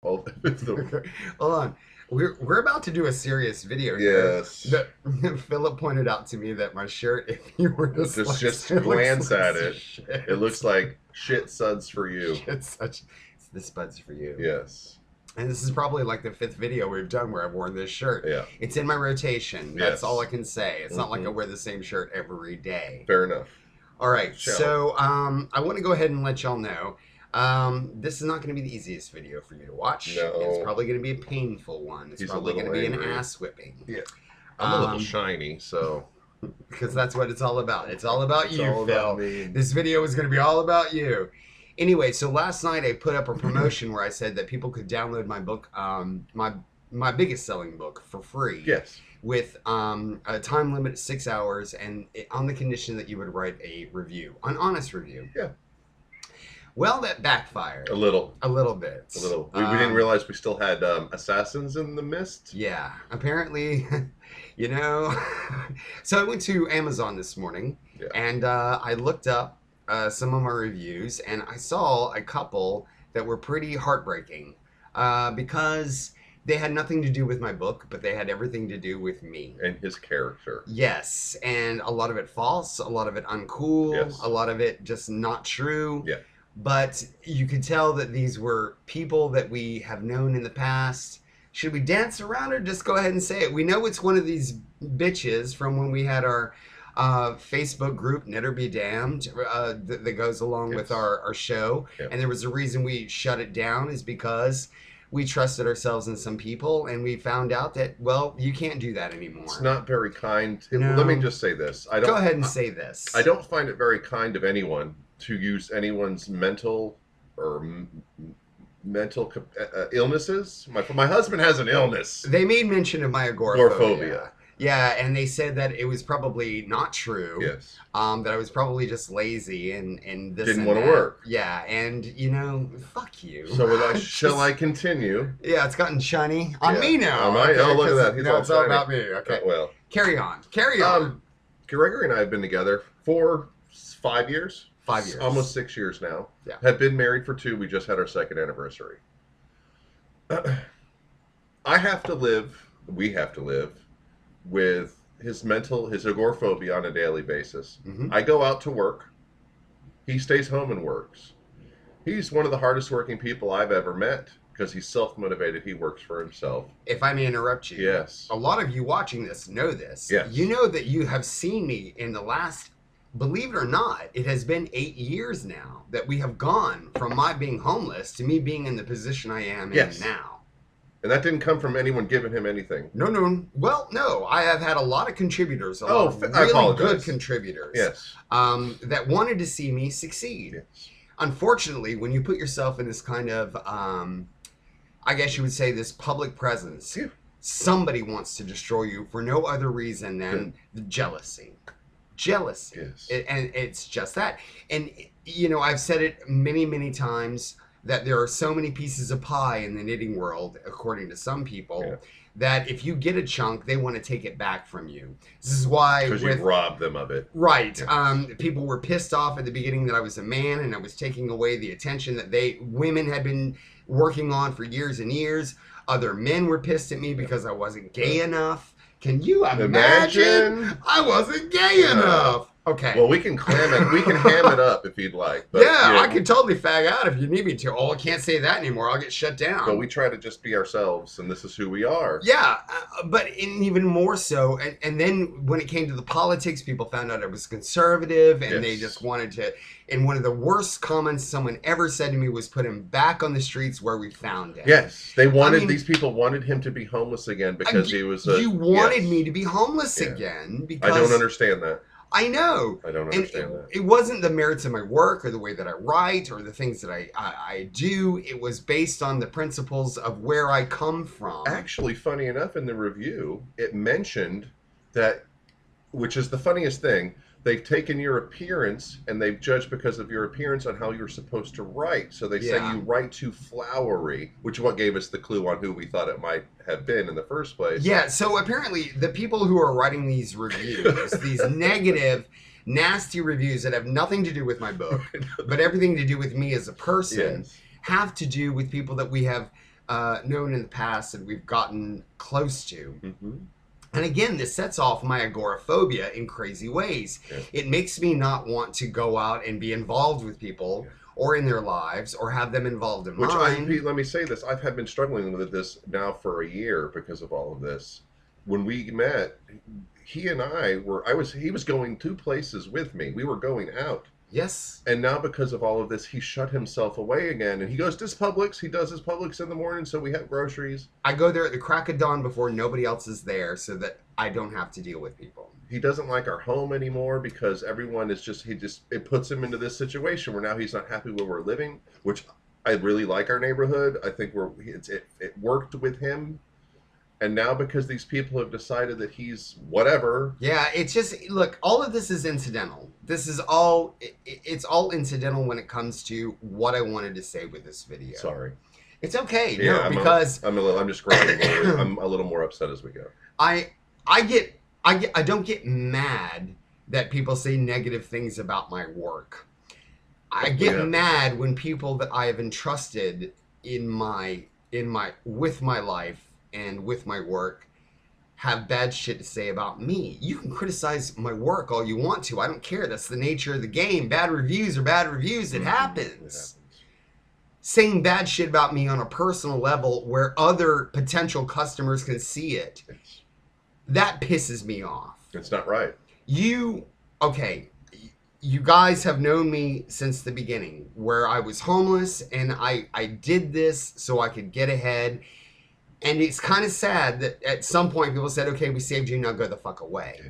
Well, Hold on. We're about to do a serious video here. yes. That Philip pointed out to me that my shirt, if you were Just dyslexic, it looks glance like at it. It shit. looks like shit suds for you. Shit, such. It's this bud's for you. Yes. And this is probably like the fifth video we've done where I've worn this shirt. Yeah. It's in my rotation. That's all I Yes. can say. It's not like I Mhm. wear the same shirt every day. Fair enough. All right, Shall so I want to go ahead and let y'all know this is not going to be the easiest video for you to watch. No. It's probably going to be a painful one. It's He's a probably going to little be an angry. ass whipping. Yeah. I'm a little Um, shiny, so because that's what it's all about. It's all about it's you, all Phil. about me. This video is going to be all about you. Anyway, so last night I put up a promotion where I said that people could download my book, my biggest selling book, for free. Yes. With a time limit of 6 hours, and on the condition that you would write a review, an honest review. Yeah. Well, that backfired A little. a little bit. A little. We didn't realize we still had assassins in the mist. Yeah, apparently, you know. So I went to Amazon this morning, Yeah. and I looked up some of my reviews, and I saw a couple that were pretty heartbreaking because they had nothing to do with my book, but they had everything to do with me. And his character. Yes, and a lot of it false, a lot of it uncool, Yes. a lot of it just not true. Yeah. But you could tell that these were people that we have known in the past. Should we dance around or just go ahead and say it? We know it's one of these bitches from when we had our Facebook group, Knitter Be Damned, that goes along with Yes. our show. Yeah. And there was a reason we shut it down is because we trusted ourselves in some people, and we found out that, well, you can't do that anymore. It's not very kind. No. Let me just say this. I don't. Go ahead and say this. I don't find it very kind of anyone to use anyone's mental or mental illnesses. My husband has an illness. They made mention of my agoraphobia. Agoraphobia. Yeah, and they said that it was probably not true. Yes. That I was probably just lazy and this Didn't and wanna that. work. Yeah, and you know, fuck you. So Just- shall I continue? Yeah, it's gotten shiny on Yeah. me now. Am I? Oh, look at 'cause that. He's now all it's all shiny. about me. Okay, Well, carry on. Carry on. Gregory and I have been together for 5 years. 5 years. Almost 6 years now. Yeah. Have been married for 2. We just had our second anniversary. I have to live, we have to live with his agoraphobia on a daily basis. Mhm. I go out to work. He stays home and works. He's one of the hardest working people I've ever met because he's self-motivated. He works for himself. If I may interrupt you, Yes. a lot of you watching this know this. Yes. You know that you have seen me in the last, believe it or not, it has been 8 years now that we have gone from my being homeless to me being in the position I am Yes. in now. And that didn't come from anyone giving him anything. No. Well, no. I have had a lot of contributors, a Oh, lot of I really apologize. good contributors, Yes. that wanted to see me succeed. Yes. Unfortunately, when you put yourself in this kind of, I guess you would say, this public presence, Yeah. somebody wants to destroy you for no other reason than the jealousy. Jealousy. Yes. And it's just that. And, you know, I've said it many, many times that there are so many pieces of pie in the knitting world, according to some people, Yeah. that if you get a chunk, they want to take it back from you. This is why Because you robbed them of it. Right. Yes. People were pissed off at the beginning that I was a man and I was taking away the attention that women had been working on for years and years. Other men were pissed at me because I wasn't gay enough. Can you imagine? I wasn't gay Yeah. enough. Okay. Well, we can clam it. We can ham it up if you'd like. But, yeah, I could totally fag out if you need me to. Oh, I can't say that anymore. I'll get shut down. But we try to just be ourselves, and this is who we are. Yeah, but even more so, and then when it came to the politics, people found out I was conservative, and they Yes. just wanted to. And one of the worst comments someone ever said to me was, "Put him back on the streets where we found him." Yes, they wanted mean- these people wanted him to be homeless again because he was. You wanted yes. me to be homeless Yeah. again because I don't understand that. I know. I don't And understand that. it wasn't the merits of my work or the way that I write or the things that I do. It was based on the principles of where I come from. Actually, funny enough, in the review, it mentioned that, which is the funniest thing, they've taken your appearance and they've judged because of your appearance on how you're supposed to write. So they say Yeah. you write too flowery, which is what gave us the clue on who we thought it might have been in the first place. Yeah, so apparently the people who are writing these reviews, these negative, nasty reviews that have nothing to do with my book, but everything to do with me as a person, Yes. have to do with people that we have known in the past that we've gotten close to. Mm-hmm. And again, this sets off my agoraphobia in crazy ways. Yeah. It makes me not want to go out and be involved with people or in their lives or have them involved in mine. Let me say this. I've been struggling with this now for a year because of all of this. When we met, he and he was going 2 places with me. We were going out. Yes. And now because of all of this, he shut himself away again. And he goes to his Publix. He does his Publix in the morning, so we have groceries. I go there at the crack of dawn before nobody else is there so that I don't have to deal with people. He doesn't like our home anymore because everyone is it puts him into this situation where now he's not happy where we're living, which I really like our neighborhood. I think it worked with him. And now because these people have decided that he's whatever. Yeah, it's just, look, all of this is incidental. This is all, it's all incidental when it comes to what I wanted to say with this video. Sorry. It's okay. Yeah, no, because I'm just growing. I'm a little more upset as we go. I don't get mad that people say negative things about my work. I get mad when people that I have entrusted with my life and with my work have bad shit to say about me. You can criticize my work all you want to. I don't care. That's the nature of the game. Bad reviews are bad reviews. It happens. Saying bad shit about me on a personal level where other potential customers can see it, that pisses me off. It's not right. You guys have known me since the beginning, where I was homeless and I did this so I could get ahead. And it's kind of sad that at some point people said, okay, we saved you, now go the fuck away. Yeah.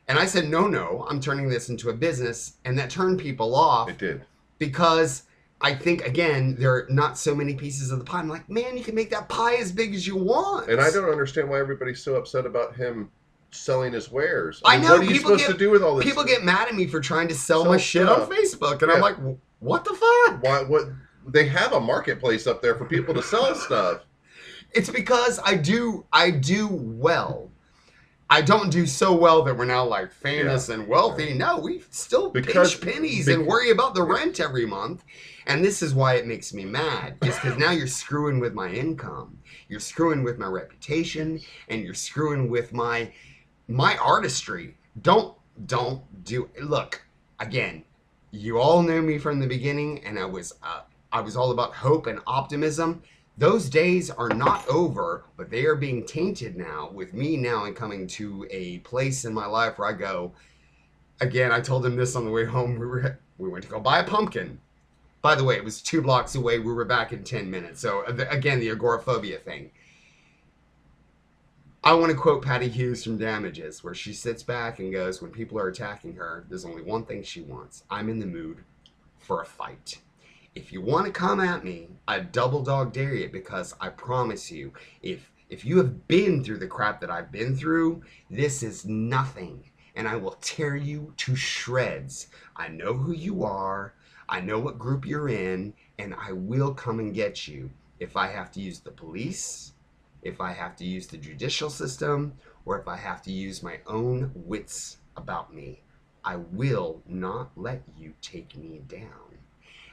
And I said, no, I'm turning this into a business. And that turned people off. It did. Because I think, again, there are not so many pieces of the pie. I'm like, man, you can make that pie as big as you want. And I don't understand why everybody's so upset about him selling his wares. I know. What are you supposed to do with all this? People get mad at me for trying to sell my shit on Facebook. And I'm like, what the fuck? What? They have a marketplace up there for people to sell stuff. It's because I do well. I don't do so well that we're now like famous and wealthy. No, we still pinch pennies and worry about the rent every month. And this is why it makes me mad. Is because now you're screwing with my income. You're screwing with my reputation. And you're screwing with my artistry. Don't do it. Look, again, you all knew me from the beginning. And I was all about hope and optimism. Those days are not over, but they are being tainted now with me now and coming to a place in my life where I go, again, I told him this on the way home. We went to go buy a pumpkin. By the way, it was 2 blocks away. We were back in 10 minutes. So again, the agoraphobia thing. I want to quote Patty Hughes from Damages, where she sits back and goes, when people are attacking her, there's only one thing she wants. I'm in the mood for a fight. If you want to come at me, I double dog dare you, because I promise you, if you have been through the crap that I've been through, this is nothing. And I will tear you to shreds. I know who you are. I know what group you're in. And I will come and get you. If I have to use the police, if I have to use the judicial system, or if I have to use my own wits about me, I will not let you take me down.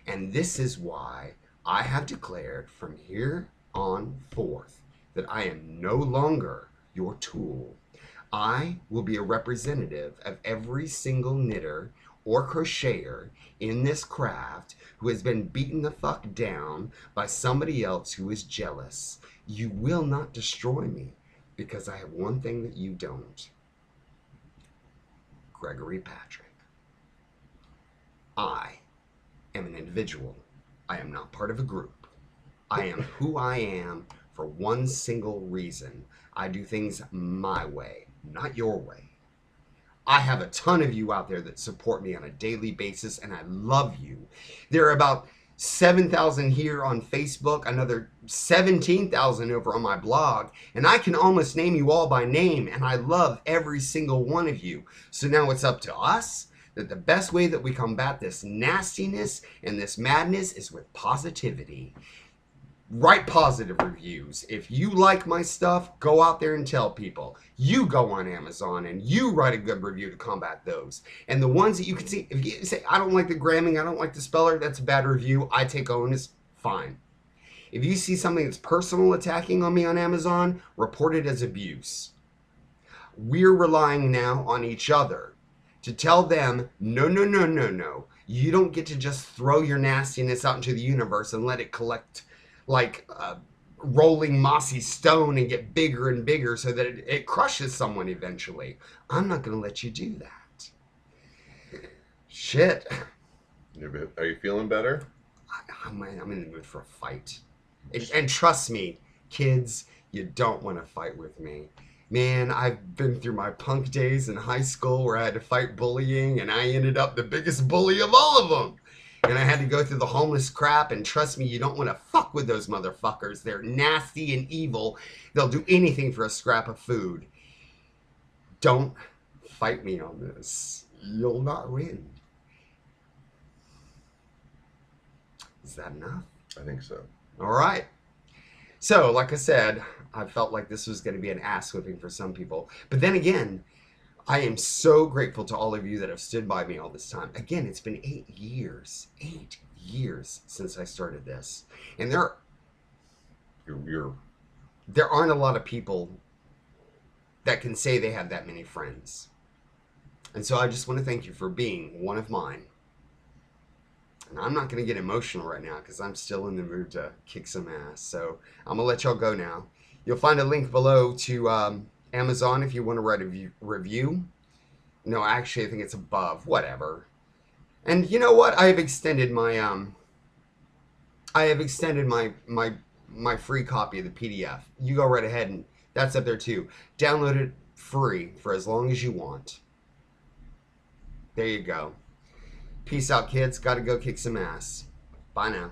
And this is why I have declared from here on forth that I am no longer your tool. I will be a representative of every single knitter or crocheter in this craft who has been beaten the fuck down by somebody else who is jealous. You will not destroy me because I have one thing that you don't. Gregory Patrick. I am an individual. I am not part of a group. I am who I am for one single reason. I do things my way, not your way. I have a ton of you out there that support me on a daily basis, and I love you. There are about 7,000 here on Facebook, another 17,000 over on my blog, and I can almost name you all by name, and I love every single one of you. So now it's up to us. That the best way that we combat this nastiness and this madness is with positivity. Write positive reviews. If you like my stuff, go out there and tell people. You go on Amazon and you write a good review to combat those. And the ones that you can see, if you say, I don't like the gramming, I don't like the speller, that's a bad review, I take onus, fine. If you see something that's personal attacking on me on Amazon, report it as abuse. We're relying now on each other to tell them, no, no, no, no, no. You don't get to just throw your nastiness out into the universe and let it collect like rolling mossy stone and get bigger and bigger so that it crushes someone eventually. I'm not going to let you do that. Shit. Are you feeling better? I'm in the mood for a fight. And trust me, kids, you don't want to fight with me. Man, I've been through my punk days in high school where I had to fight bullying, and I ended up the biggest bully of all of them. And I had to go through the homeless crap, and trust me, you don't want to fuck with those motherfuckers. They're nasty and evil. They'll do anything for a scrap of food. Don't fight me on this. You'll not win. Is that enough? I think so. All right. So, like I said, I felt like this was going to be an ass whipping for some people. But then again, I am so grateful to all of you that have stood by me all this time. Again, it's been 8 years. 8 years since I started this. And there aren't a lot of people that can say they have that many friends. And so I just want to thank you for being one of mine. And I'm not going to get emotional right now because I'm still in the mood to kick some ass. So I'm going to let y'all go now. You'll find a link below to Amazon if you want to write a review. No, actually, I think it's above. Whatever. And you know what? I have extended my my free copy of the PDF. You go right ahead and that's up there too. Download it free for as long as you want. There you go. Peace out, kids. Got to go kick some ass. Bye now.